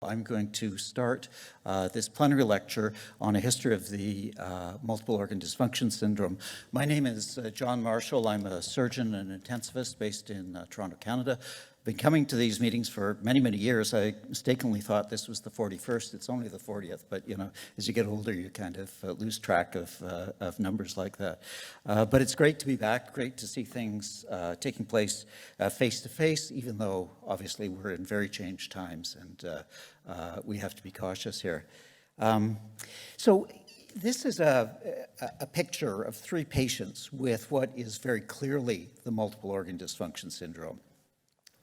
I'm going to start this plenary lecture on a history of the multiple organ dysfunction syndrome. My name is John Marshall. I'm a surgeon and intensivist based in Toronto, Canada. I've been coming to these meetings for many, many years. I mistakenly thought this was the 41st. It's only the 40th, but you know, as you get older, you kind of lose track of numbers like that. But it's great to be back, great to see things taking place face to face, even though obviously we're in very changed times and we have to be cautious here. So this is a picture of 3 patients with what is very clearly the multiple organ dysfunction syndrome.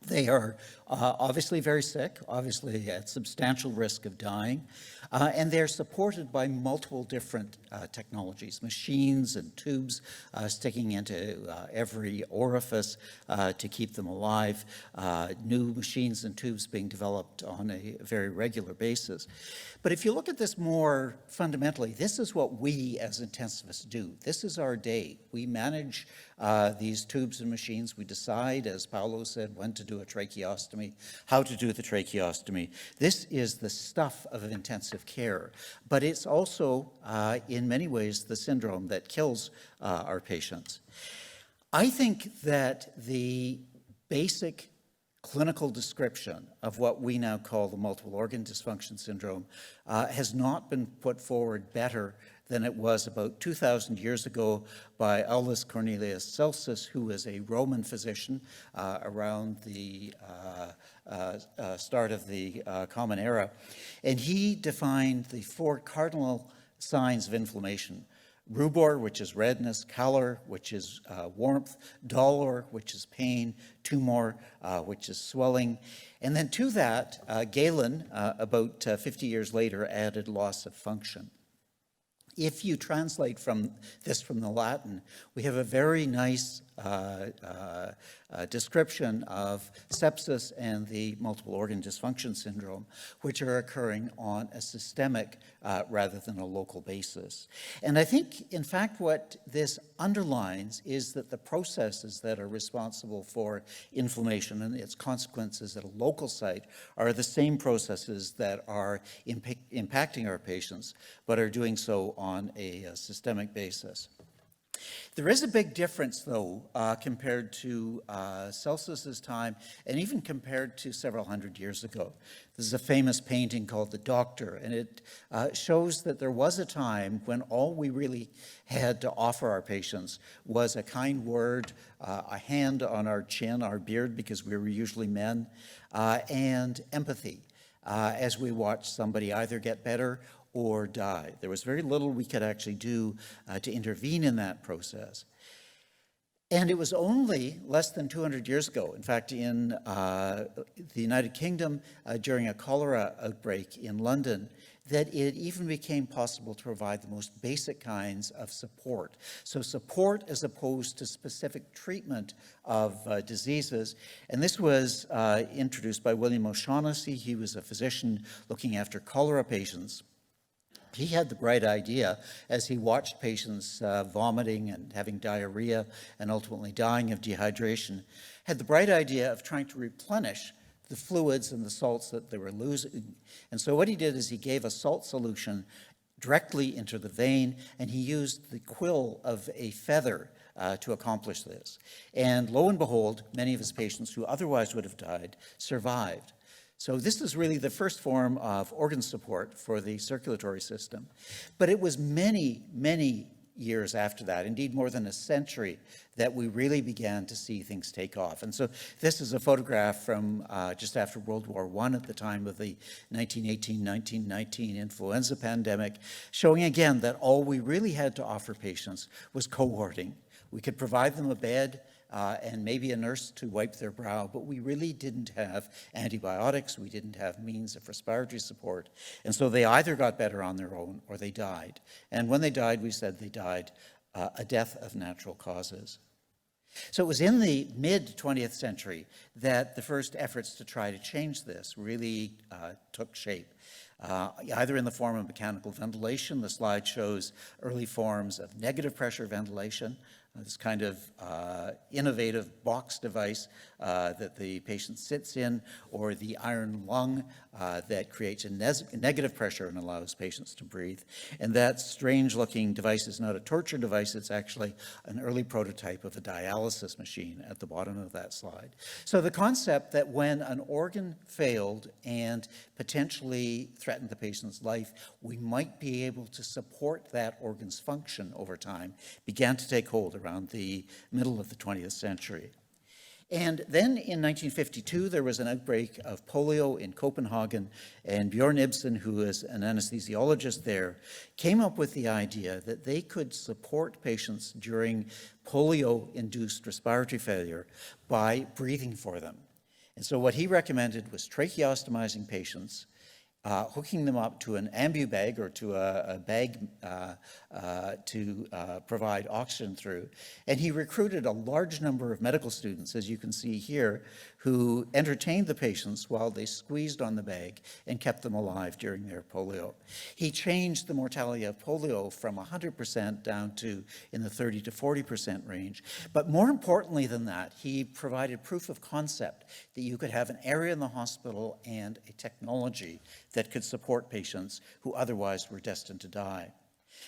They are obviously very sick, obviously at substantial risk of dying, and they're supported by multiple different technologies, machines and tubes sticking into every orifice to keep them alive, new machines and tubes being developed on a very regular basis. But if you look at this more fundamentally, this is what we as intensivists do. This is our day. We manage these tubes and machines. We decide, as Paolo said, when to do a tracheostomy, how to do the tracheostomy. This is the stuff of intensive care, but it's also, in many ways, the syndrome that kills our patients. I think that the basic clinical description of what we now call the multiple organ dysfunction syndrome has not been put forward better than it was about 2,000 years ago by Aulus Cornelius Celsus, who was a Roman physician around the start of the Common Era. And he defined the 4 cardinal signs of inflammation: rubor, which is redness; calor, which is warmth; dolor, which is pain; tumor, which is swelling. And then to that, Galen, about 50 years later, added loss of function. If you translate from the Latin, we have a very nice description of sepsis and the multiple organ dysfunction syndrome, which are occurring on a systemic rather than a local basis. And I think, in fact, what this underlines is that the processes that are responsible for inflammation and its consequences at a local site are the same processes that are impacting our patients, but are doing so on a systemic basis. There is a big difference, though, compared to Celsus's time, and even compared to several hundred years ago. This is a famous painting called The Doctor, and it shows that there was a time when all we really had to offer our patients was a kind word, a hand on our chin, our beard, because we were usually men, and empathy as we watched somebody either get better or die. There was very little we could actually do to intervene in that process. And it was only less than 200 years ago, in fact, in the United Kingdom, during a cholera outbreak in London, that it even became possible to provide the most basic kinds of support. So support as opposed to specific treatment of diseases. And this was introduced by William O'Shaughnessy. He was a physician looking after cholera patients. He had the bright idea, as he watched patients vomiting and having diarrhea and ultimately dying of dehydration, had the bright idea of trying to replenish the fluids and the salts that they were losing. And so what he did is he gave a salt solution directly into the vein, and he used the quill of a feather to accomplish this. And lo and behold, many of his patients who otherwise would have died survived. So this is really the first form of organ support for the circulatory system. But it was many, many years after that, indeed more than a century, that we really began to see things take off. And so this is a photograph from just after World War I at the time of the 1918-1919 influenza pandemic, showing again that all we really had to offer patients was cohorting. We could provide them a bed, and maybe a nurse to wipe their brow, but we really didn't have antibiotics, we didn't have means of respiratory support, and so they either got better on their own or they died. And when they died, we said they died a death of natural causes. So it was in the mid-20th century that the first efforts to try to change this really took shape. Either in the form of mechanical ventilation. The slide shows early forms of negative pressure ventilation, this kind of innovative box device that the patient sits in, or the iron lung that creates a negative pressure and allows patients to breathe. And that strange-looking device is not a torture device, it's actually an early prototype of a dialysis machine at the bottom of that slide. So the concept that when an organ failed and potentially threatened the patient's life, we might be able to support that organ's function over time began to take hold around the middle of the 20th century. And then in 1952, there was an outbreak of polio in Copenhagen, and Bjorn Ibsen, who is an anesthesiologist there, came up with the idea that they could support patients during polio-induced respiratory failure by breathing for them. And so what he recommended was tracheostomizing patients, hooking them up to an ambu bag, or to a bag to provide oxygen through. And he recruited a large number of medical students, as you can see here, who entertained the patients while they squeezed on the bag and kept them alive during their polio. He changed the mortality of polio from 100% down to in the 30 to 40% range. But more importantly than that, he provided proof of concept that you could have an area in the hospital and a technology that could support patients who otherwise were destined to die.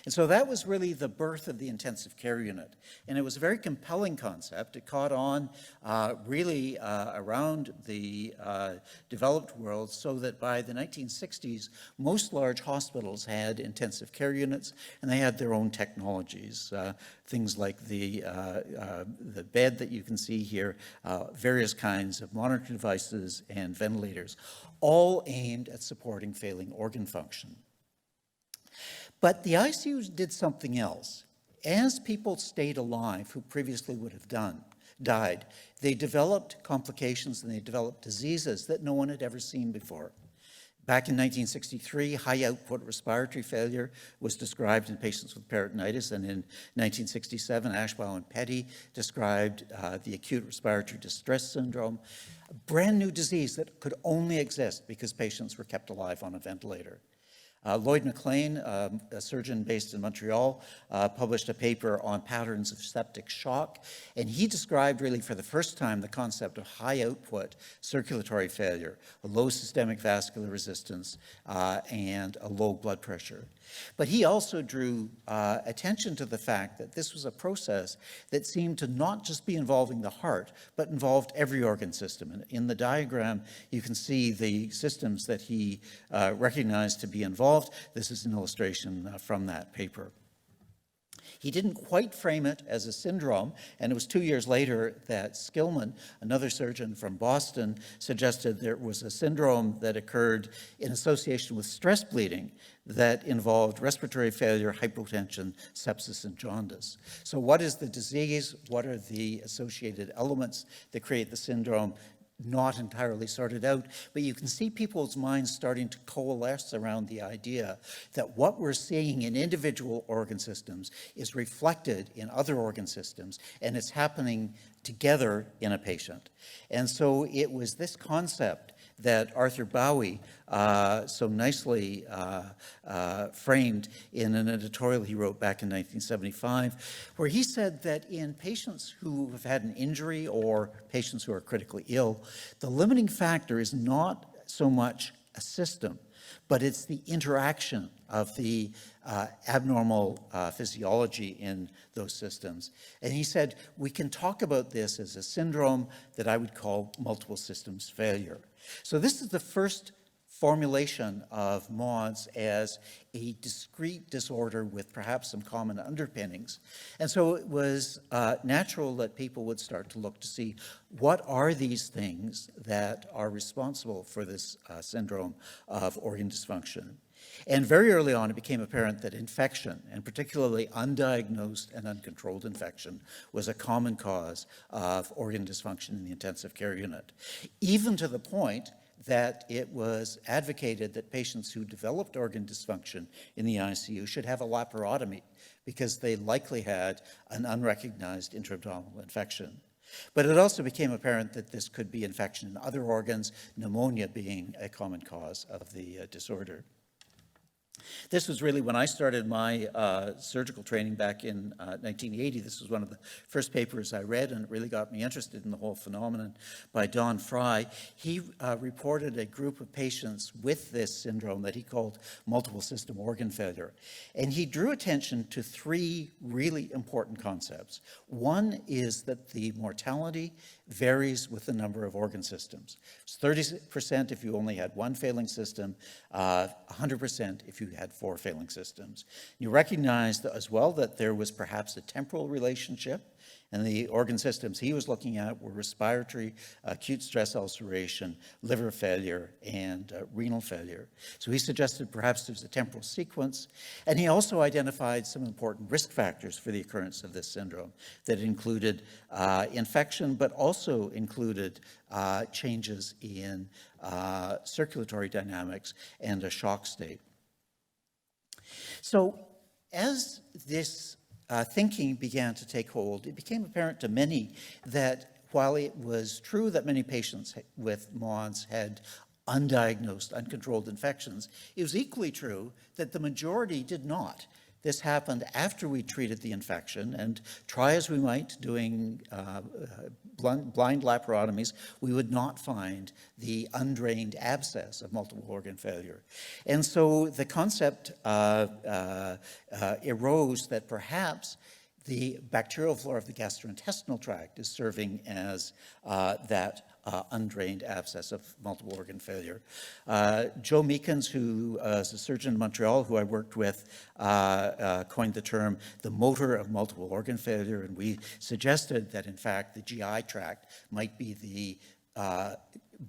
And so that was really the birth of the intensive care unit. And it was a very compelling concept. It caught on really around the developed world, so that by the 1960s, most large hospitals had intensive care units, and they had their own technologies. Things like the bed that you can see here, various kinds of monitoring devices and ventilators, all aimed at supporting failing organ function. But the ICU did something else. As people stayed alive who previously would have died, they developed complications and they developed diseases that no one had ever seen before. Back in 1963, high-output respiratory failure was described in patients with peritonitis, and in 1967, Ashbaugh and Petty described the acute respiratory distress syndrome, a brand new disease that could only exist because patients were kept alive on a ventilator. Lloyd McLean, a surgeon based in Montreal, published a paper on patterns of septic shock, and he described really for the first time the concept of high-output circulatory failure, a low systemic vascular resistance, and a low blood pressure. But he also drew attention to the fact that this was a process that seemed to not just be involving the heart, but involved every organ system. And in the diagram, you can see the systems that he recognized to be involved. This is an illustration from that paper. He didn't quite frame it as a syndrome, and it was 2 years later that Skillman, another surgeon from Boston, suggested there was a syndrome that occurred in association with stress bleeding that involved respiratory failure, hypotension, sepsis, and jaundice. So what is the disease? What are the associated elements that create the syndrome? Not entirely sorted out, but you can see people's minds starting to coalesce around the idea that what we're seeing in individual organ systems is reflected in other organ systems, and it's happening together in a patient. And so it was this concept that Arthur Bowie so nicely framed in an editorial he wrote back in 1975, where he said that in patients who have had an injury or patients who are critically ill, the limiting factor is not so much a system, but it's the interaction of the abnormal physiology in those systems. And he said, we can talk about this as a syndrome that I would call multiple systems failure. So this is the first formulation of MODS as a discrete disorder with perhaps some common underpinnings. And so it was natural that people would start to look to see what are these things that are responsible for this syndrome of organ dysfunction. And very early on, it became apparent that infection, and particularly undiagnosed and uncontrolled infection, was a common cause of organ dysfunction in the intensive care unit, even to the point that it was advocated that patients who developed organ dysfunction in the ICU should have a laparotomy because they likely had an unrecognized intra-abdominal infection. But it also became apparent that this could be infection in other organs, pneumonia being a common cause of the disorder. This was really when I started my surgical training back in 1980. This was one of the first papers I read, and it really got me interested in the whole phenomenon by Don Fry. He reported a group of patients with this syndrome that he called multiple system organ failure. And he drew attention to three really important concepts. One is that the mortality varies with the number of organ systems. It's 30% if you only had one failing system, 100% if you had four failing systems. You recognize that as well that there was perhaps a temporal relationship, and the organ systems he was looking at were respiratory, acute stress ulceration, liver failure, and renal failure. So he suggested perhaps there's a temporal sequence, and he also identified some important risk factors for the occurrence of this syndrome that included infection, but also included changes in circulatory dynamics and a shock state. So as this thinking began to take hold, it became apparent to many that while it was true that many patients with MONS had undiagnosed, uncontrolled infections, it was equally true that the majority did not. This happened after we treated the infection, and try as we might doing blind laparotomies, we would not find the undrained abscess of multiple organ failure. And so the concept arose that perhaps the bacterial flora of the gastrointestinal tract is serving as that undrained abscess of multiple organ failure. Joe Meekins, who is a surgeon in Montreal who I worked with, coined the term the motor of multiple organ failure, and we suggested that in fact the GI tract might be the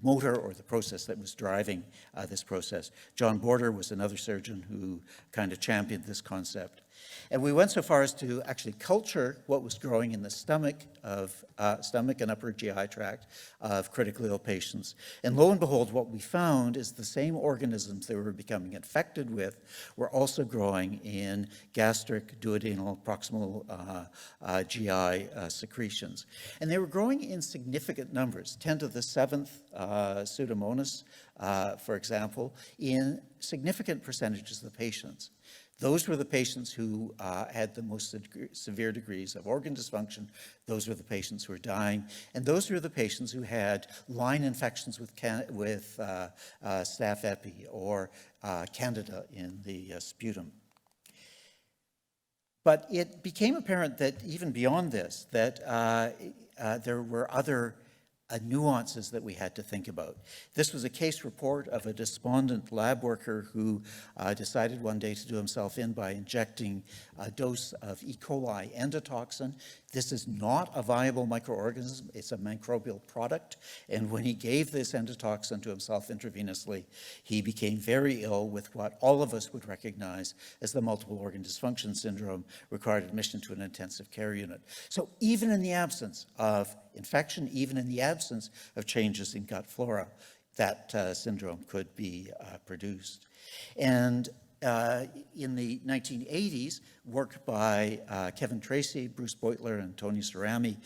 motor or the process that was driving this process. John Border was another surgeon who kind of championed this concept. And we went so far as to actually culture what was growing in the stomach and upper GI tract of critically ill patients. And lo and behold, what we found is the same organisms they were becoming infected with were also growing in gastric, duodenal, proximal GI secretions. And they were growing in significant numbers, 10 to the 7th Pseudomonas, for example, in significant percentages of the patients. Those were the patients who had the most severe degrees of organ dysfunction. Those were the patients who were dying. And those were the patients who had line infections with staph epi or candida in the sputum. But it became apparent that even beyond this, that there were other nuances that we had to think about. This was a case report of a despondent lab worker who decided one day to do himself in by injecting a dose of E. coli endotoxin. This is not a viable microorganism, it's a microbial product, and when he gave this endotoxin to himself intravenously, he became very ill with what all of us would recognize as the multiple organ dysfunction syndrome, required admission to an intensive care unit. So even in the absence of infection, even in the absence of changes in gut flora, that syndrome could be produced. And in the 1980s, work by Kevin Tracy, Bruce Beutler, and Tony Cerami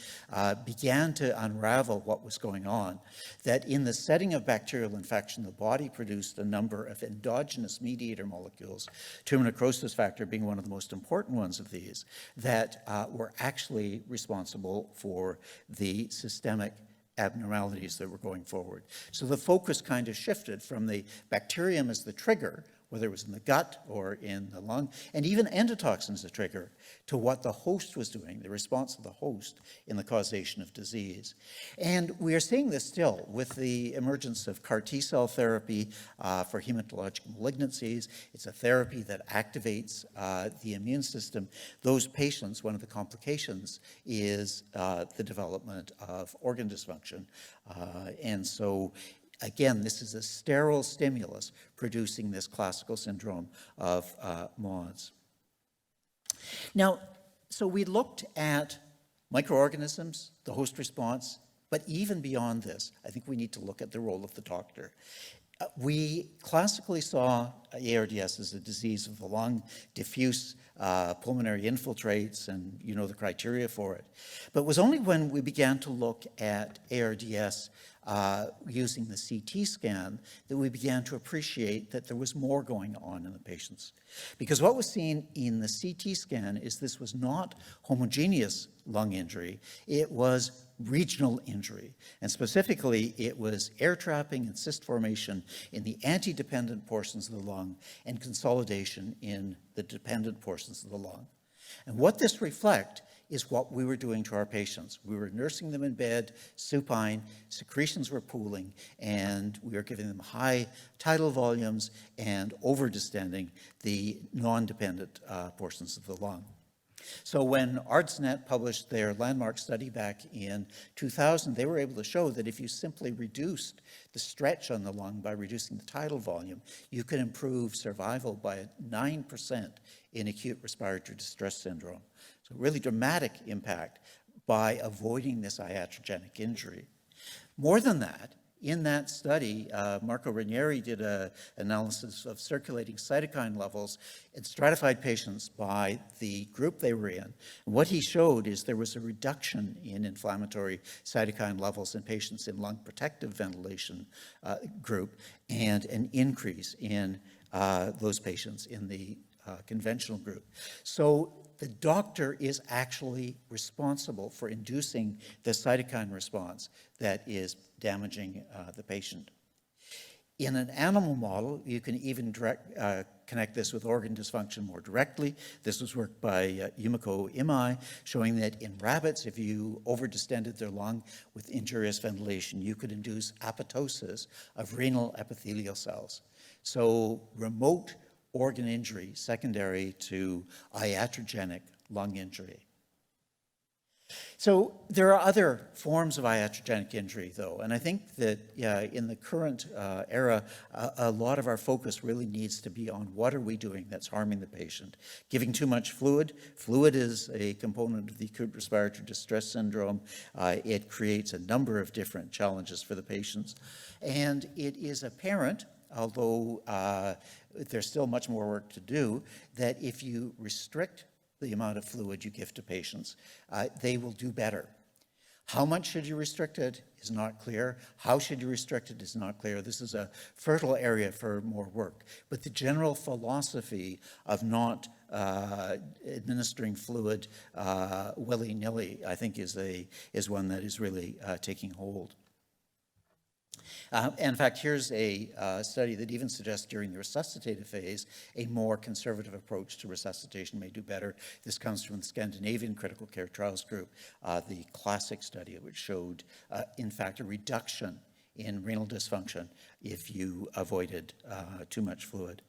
began to unravel what was going on. That in the setting of bacterial infection, the body produced a number of endogenous mediator molecules, tumor necrosis factor being one of the most important ones of these, that were actually responsible for the systemic abnormalities that were going forward. So the focus kind of shifted from the bacterium as the trigger, whether it was in the gut or in the lung, and even endotoxin as a trigger, to what the host was doing, the response of the host in the causation of disease. And we are seeing this still with the emergence of CAR T-cell therapy for hematologic malignancies. It's a therapy that activates the immune system. Those patients, one of the complications is the development of organ dysfunction. And so again, this is a sterile stimulus producing this classical syndrome of MODS. Now, so we looked at microorganisms, the host response, but even beyond this, I think we need to look at the role of the doctor. We classically saw ARDS as a disease of the lung, diffuse pulmonary infiltrates, and you know the criteria for it. But it was only when we began to look at ARDS using the CT scan that we began to appreciate that there was more going on in the patients. Because what was seen in the CT scan is this was not homogeneous lung injury, it was regional injury. And specifically, it was air trapping and cyst formation in the antidependent portions of the lung and consolidation in the dependent portions of the lung. And what this reflects is what we were doing to our patients. We were nursing them in bed, supine, secretions were pooling, and we were giving them high tidal volumes and over-distending the non-dependent portions of the lung. So when ARDSNet published their landmark study back in 2000, they were able to show that if you simply reduced the stretch on the lung by reducing the tidal volume, you could improve survival by 9% in acute respiratory distress syndrome. So really dramatic impact by avoiding this iatrogenic injury. More than that, in that study, Marco Ranieri did an analysis of circulating cytokine levels in stratified patients by the group they were in. And what he showed is there was a reduction in inflammatory cytokine levels in patients in lung protective ventilation group and an increase in those patients in the conventional group. So the doctor is actually responsible for inducing the cytokine response that is damaging the patient. In an animal model, you can even connect this with organ dysfunction more directly. This was work by Yumiko Imai, showing that in rabbits, if you overdistended their lung with injurious ventilation, you could induce apoptosis of renal epithelial cells. So remote organ injury secondary to iatrogenic lung injury. So there are other forms of iatrogenic injury, though, and I think that in the current era, a lot of our focus really needs to be on what are we doing that's harming the patient. Giving too much fluid. Fluid is a component of the acute respiratory distress syndrome. It creates a number of different challenges for the patients. And it is apparent, although there's still much more work to do, that if you restrict the amount of fluid you give to patients, they will do better. How much should you restrict it is not clear. How should you restrict it is not clear. This is a fertile area for more work. But the general philosophy of not administering fluid willy-nilly, I think, is one that is really taking hold. In fact, here's a study that even suggests during the resuscitative phase, a more conservative approach to resuscitation may do better. This comes from the Scandinavian Critical Care Trials Group, the classic study which showed, in fact, a reduction in renal dysfunction if you avoided too much fluid.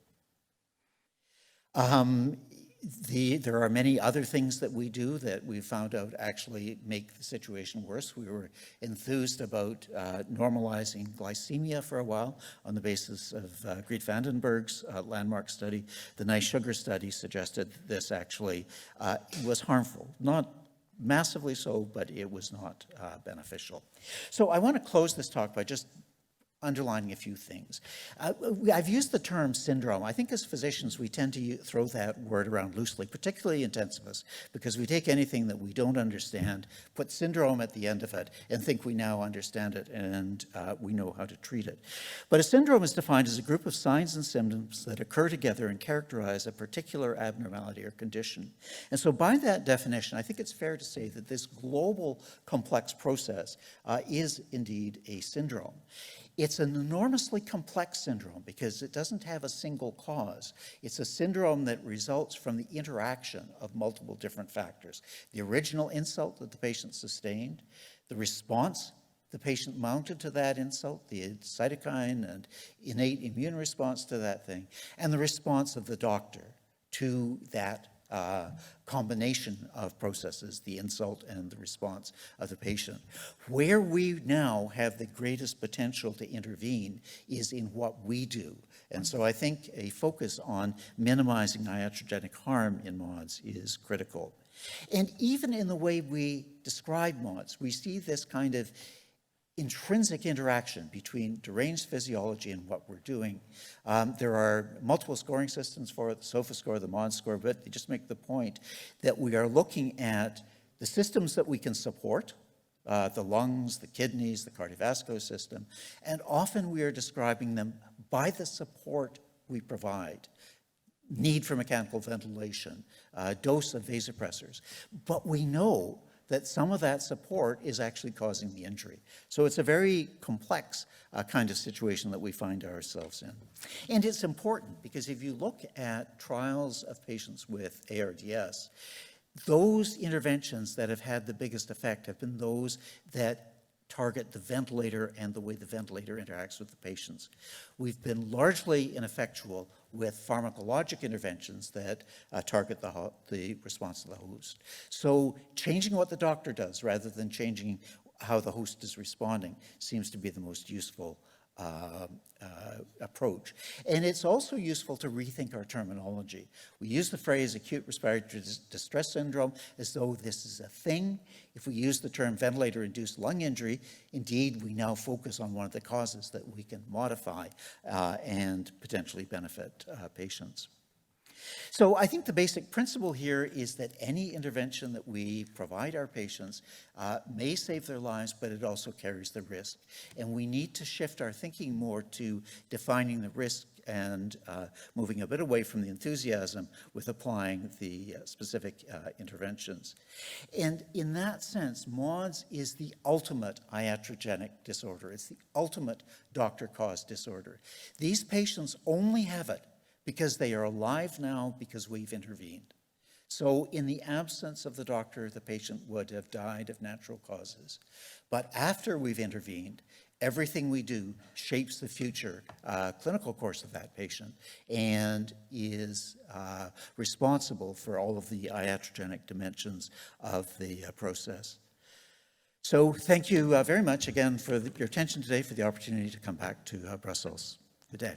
There are many other things that we do that we found out actually make the situation worse. We were enthused about normalizing glycemia for a while on the basis of Greet Vandenberg's landmark study. The Nice Sugar study suggested that this actually was harmful. Not massively so, but it was not beneficial. So I want to close this talk by just underlining a few things. I've used the term syndrome. I think as physicians, we tend to throw that word around loosely, particularly intensivists, because we take anything that we don't understand, put syndrome at the end of it, and think we now understand it and we know how to treat it. But a syndrome is defined as a group of signs and symptoms that occur together and characterize a particular abnormality or condition. And so by that definition, I think it's fair to say that this global complex process is indeed a syndrome. It's an enormously complex syndrome because it doesn't have a single cause. It's a syndrome that results from the interaction of multiple different factors. The original insult that the patient sustained, the response the patient mounted to that insult, the cytokine and innate immune response to that thing, and the response of the doctor to that combination of processes, the insult and the response of the patient. Where we now have the greatest potential to intervene is in what we do. And so I think a focus on minimizing iatrogenic harm in MODS is critical. And even in the way we describe MODS, we see this kind of intrinsic interaction between deranged physiology and what we're doing. There are multiple scoring systems for it, the SOFA score, the MODS score, but they just make the point that we are looking at the systems that we can support the lungs, the kidneys, the cardiovascular system, and often we are describing them by the support we provide. Need for mechanical ventilation, dose of vasopressors. But we know that some of that support is actually causing the injury. So it's a very complex kind of situation that we find ourselves in. And it's important because if you look at trials of patients with ARDS, those interventions that have had the biggest effect have been those that target the ventilator and the way the ventilator interacts with the patients. We've been largely ineffectual with pharmacologic interventions that target the response of the host. So changing what the doctor does rather than changing how the host is responding seems to be the most useful approach. And it's also useful to rethink our terminology. We use the phrase acute respiratory distress syndrome as though this is a thing. If we use the term ventilator-induced lung injury, indeed, we now focus on one of the causes that we can modify and potentially benefit patients. So I think the basic principle here is that any intervention that we provide our patients may save their lives, but it also carries the risk. And we need to shift our thinking more to defining the risk and moving a bit away from the enthusiasm with applying the specific interventions. And in that sense, MODS is the ultimate iatrogenic disorder. It's the ultimate doctor-caused disorder. These patients only have it because they are alive now because we've intervened. So in the absence of the doctor, the patient would have died of natural causes. But after we've intervened, everything we do shapes the future clinical course of that patient and is responsible for all of the iatrogenic dimensions of the process. So thank you very much again for your attention today, for the opportunity to come back to Brussels. Good day.